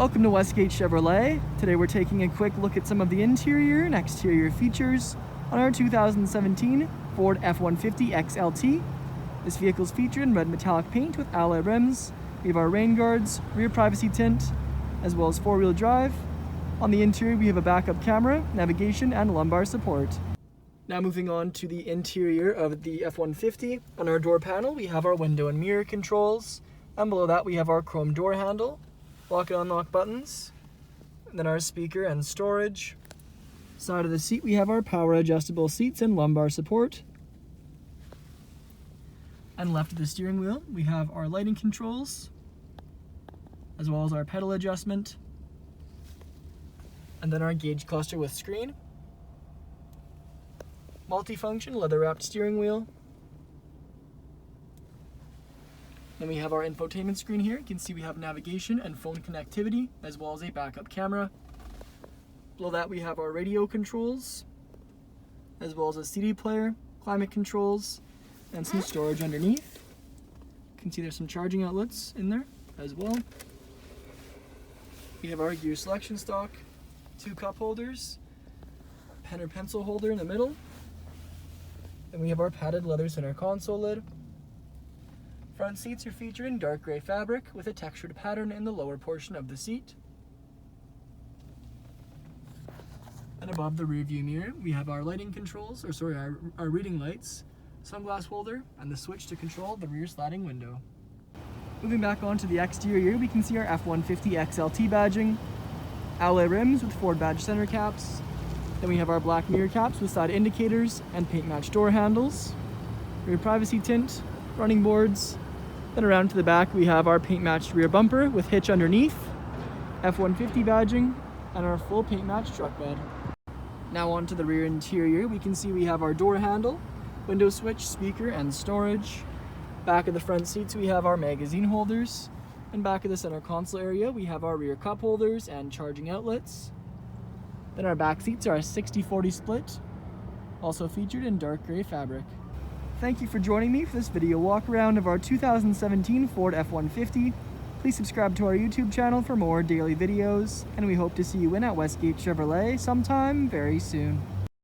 Welcome to Westgate Chevrolet. Today we're taking a quick look at some of the interior and exterior features on our 2017 Ford F-150 XLT. This vehicle is featured in red metallic paint with alloy rims. We have our rain guards, rear privacy tint, as well as four-wheel drive. On the interior we have a backup camera, navigation, and lumbar support. Now moving on to the interior of the F-150. On our door panel we have our window and mirror controls, and below that we have our chrome door handle, lock and unlock buttons, and then our speaker and storage. Side of the seat we have our power adjustable seats and lumbar support. And left of the steering wheel we have our lighting controls, as well as our pedal adjustment, and then our gauge cluster with screen. Multifunction leather wrapped steering wheel. Then we have our infotainment screen here. You can see we have navigation and phone connectivity, as well as a backup camera. Below that we have our radio controls, as well as a CD player, climate controls, and some storage underneath. You can see there's some charging outlets in there as well. We have our gear selection stalk, 2 cup holders, pen or pencil holder in the middle. Then we have our padded leather center console lid. Front seats are featured in dark gray fabric with a textured pattern in the lower portion of the seat. And above the rear view mirror, we have our lighting controls, our reading lights, sunglass holder, and the switch to control the rear sliding window. Moving back onto the exterior, we can see our F-150 XLT badging, alloy rims with Ford badge center caps. Then we have our black mirror caps with side indicators and paint matched door handles, rear privacy tint, running boards. Then around to the back we have our paint matched rear bumper with hitch underneath, F-150 badging, and our full paint matched truck bed. Now onto the rear interior, we can see we have our door handle, window switch, speaker, and storage. Back of the front seats we have our magazine holders, and back of the center console area we have our rear cup holders and charging outlets. Then our back seats are a 60-40 split, also featured in dark gray fabric. Thank you for joining me for this video walk around of our 2017 Ford F-150. Please subscribe to our YouTube channel for more daily videos, and we hope to see you in at Westgate Chevrolet sometime very soon.